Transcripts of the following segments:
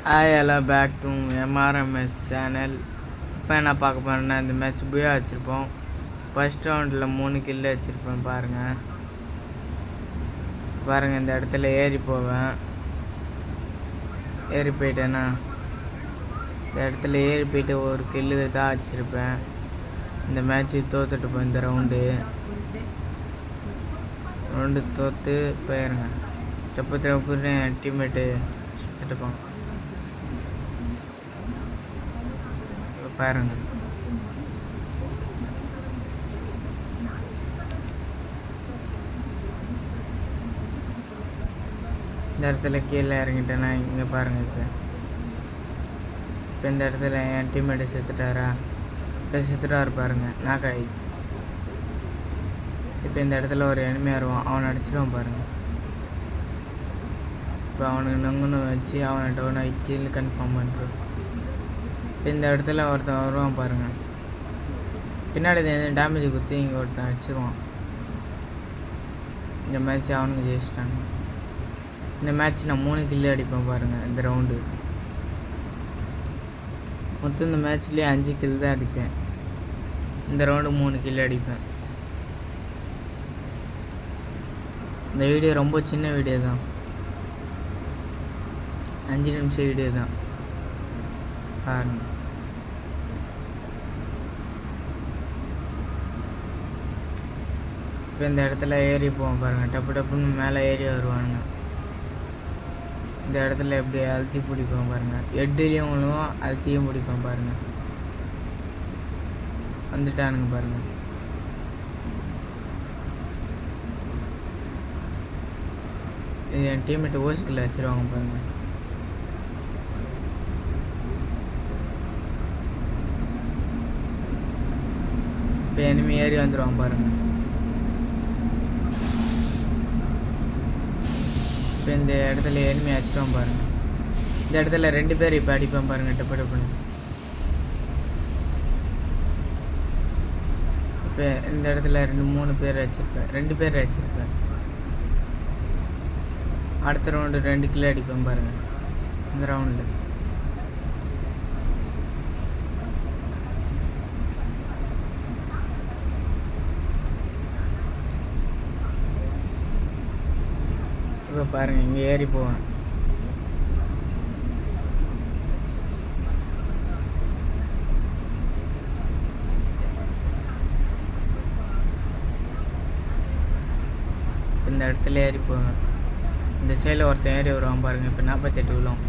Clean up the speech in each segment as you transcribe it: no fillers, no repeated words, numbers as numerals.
Hello back to MRMS channel. இப்போ என்ன பார்க்க போகிறேன்னா, இந்த மேட்ச் புயா வச்சுருப்போம். ஃபஸ்ட் ரவுண்டில் 3 கில்லு வச்சுருப்பேன். பாருங்கள் இந்த இடத்துல ஏறி போவேன். ஏறி போயிட்டேன்னா இந்த இடத்துல ஏறி போயிட்டு ஒரு கில்லு தான் வச்சுருப்பேன். இந்த மேட்ச்சு தோத்துட்டுப்போம். இந்த ரவுண்டு தோற்று போயிருங்க. தப்புன்னு என் டீம்மேட்டு சுற்றுட்டுப்பான். பாருங்க, இந்த இடத்துல கீழே இறங்கிட்டேன்னா இங்கே பாருங்கள். இப்போ இந்த இடத்துல என் டீம்மேட்டு செத்துட்டாரா? இப்போ செத்துட்டாரு பாருங்க, நாக் ஆகிடுச்சு. இப்போ இந்த இடத்துல ஒரு எனிமையாக வருவான், அவனை அடிச்சிடுவான் பாருங்கள். இப்போ அவனுக்கு நங்குன்னு வச்சு அவனை டவுன் ஆகி கீழே கன்ஃபார்ம் பண்ணுறான். இந்த இடத்துல ஒருத்தன் வருவான் பாருங்கள், பின்னாடி டேமேஜ் குத்தி இங்கே ஒருத்தன் அடிச்சிருவான். இந்த மேட்ச் அவனுக்கு ஜெயிச்சிட்டாங்க. இந்த மேட்ச் நான் 3 கில்லு அடிப்பேன் பாருங்கள். இந்த ரவுண்டு மொத்தம் இந்த மேட்ச்லேயே 5 கில் தான் அடிப்பேன். இந்த ரவுண்டு 3 கில்லு அடிப்பேன். இந்த வீடியோ ரொம்ப சின்ன வீடியோ தான், 5 நிமிஷம் வீடியோ தான் பாருங்க. இப்போ இந்த இடத்துல ஏறி போவோம் பாருங்கள். டப்புன்னு மேலே ஏறி வருவானுங்க. இந்த இடத்துல எப்படி அழுத்தி பிடிப்போம் பாருங்கள். ஹெட்லேயும் விழுவோம், அழுத்தியும் பிடிப்போம் பாருங்கள். வந்துட்டானுங்க பாருங்கள். இது என் டீம்மேட்டு ஓசிக்கில் வச்சுருவாங்க பாருங்கள். இப்போ எனிமி ஏறி வந்துடுவான் பாருங்கள். இப்போ இந்த இடத்துல எனிமி அடிச்சிடுவான் பாருங்கள். இந்த இடத்துல 2 பேர் இப்போ அடிப்பான் பாருங்கள். டப்புன்னு இப்போ இந்த இடத்துல 3 பேர் வச்சுருப்பேன், 2 பேர் வச்சுருப்பேன். அடுத்த ரவுண்டு 2 கிலோ அடிப்பேன் பாருங்கள். இந்த ரவுண்டில் இப்போ பாருங்கள், இங்கே ஏறி போவேன். இந்த இடத்துல ஏறி போவேன். இந்த சைடில் ஒருத்தன் ஏறி வருவான் பாருங்கள். இப்போ 48 விழும்.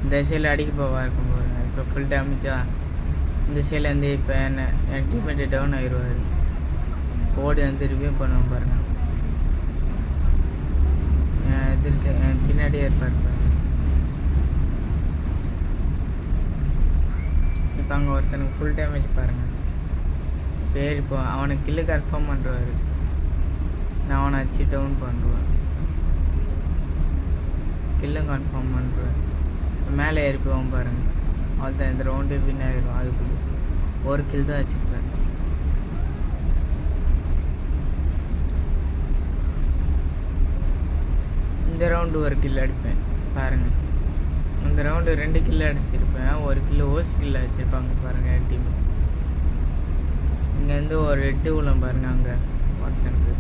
இந்த சைடில் அடிக்க போவா இருக்கும் பாருங்கள். இப்போ ஃபுல் டேமேஜாக இந்த சைட்லேருந்து இப்போ என் டீம்மேட்டு டவுன் ஆகிடுவார். ஓடி வந்து ரிவ்யூ பண்ணுவோம் பாருங்கள். என் பின்னாடியே இருப்பார் பாருங்க. இப்போ அங்கே ஒருத்தனுக்கு ஃபுல் டேமேஜ் பாருங்கள். சரி, இப்போ அவனுக்கு கில்லு கன்ஃபார்ம் பண்ணுறாரு. நான் அவனை வச்சு டவுன் பண்ணுவேன். கில்லும் கன்ஃபார்ம் பண்ணுறேன். மேலே ஏறி போவோம் பாருங்கள். அவள் தான் இந்த ரவுண்டு வின் ஆகிடும். அதுக்குள்ளே ஒரு கில் தான் வச்சுருப்பேன். இந்த ரவுண்டு ஒரு கில் அடிப்பேன் பாருங்கள். இந்த ரவுண்டு 2 கில்லு அடிச்சிருப்பேன். ஒரு கில்லு ஓசி கில்லு வச்சுருப்பாங்க பாருங்கள். என் டீம் இங்கேருந்து ஒரு 8 உள்ள பாருங்கள். அங்கே ஒருத்தனுக்கு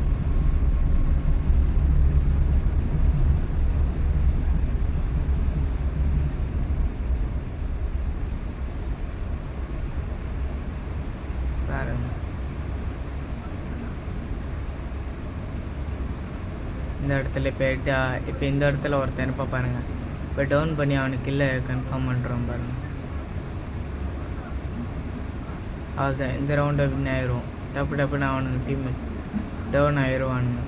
பாருங்கள். இந்த இடத்துல இப்போ இந்த இடத்துல ஒருத்தன் இருப்பா பாருங்கள். இப்போ டவுன் பண்ணி அவனுக்கு கில்லை கன்ஃபார்ம் பண்ணுறோம் பாருங்கள். அதுதான் இந்த ரவுண்டை வின் ஆயிடுவோம். டப்புன்னு அவனுக்கு டீம் டவுன் ஆயிடுவானுங்க.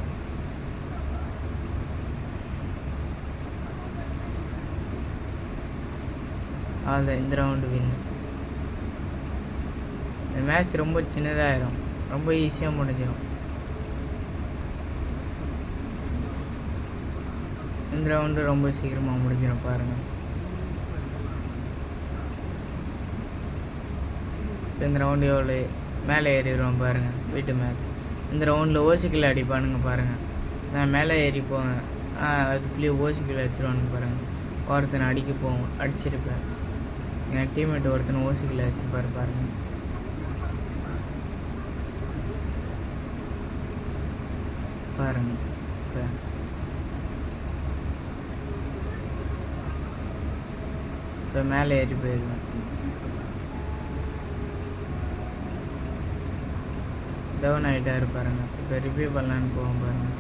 அதுதான் இந்த ரவுண்டு வின். இந்த மேட்ச் ரொம்ப சின்னதாகிடும், ரொம்ப ஈஸியாக முடிஞ்சிடும். இந்த ரவுண்டு ரொம்ப சீக்கிரமாக முடிஞ்சிடும் பாருங்கள். இப்போ இந்த ரவுண்டு எவ்வளோ மேலே ஏறிடுவோம் பாருங்கள். வீட்டு மேலே இந்த ரவுண்டில் ஓசிக்கில் அடிப்பானுங்க பாருங்கள். நான் மேலே ஏறி போவேன். அதுக்குள்ளேயே ஓசிக்கில் வச்சுருவானுங்க பாருங்கள். ஒருத்தனை அடிக்க போவோம், அடிச்சிருப்பேன். என் டீம்மேட் ஒருத்தனை ஓசிக்கல வச்சுருப்பாரு பாருங்க. பாருங்க இப்போ மேலே ஏறி போயிடுவேன். டவுன் ஆகிட்டாரு பாருங்க. இப்போ ரிவ்யூ பண்ணலான்னு போவோம் பாருங்க.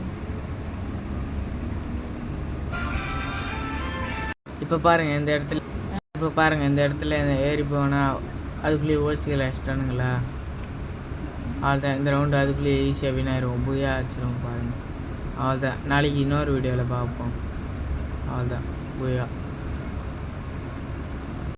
இப்போ பாருங்கள் இந்த இடத்துல ஏறி போனால் அதுக்குள்ளேயே ஓசிக்கல எக்ஸ்ட்ரானுங்களா. அவ்வளோதான், இந்த ரவுண்டு அதுக்குள்ளேயே ஈஸியாக வினாயிரும், புயா ஆச்சிரும் பாருங்கள். அவ்வளோதான், நாளைக்கு இன்னொரு வீடியோவில் பார்ப்போம். அவ்வளோதான், புயா.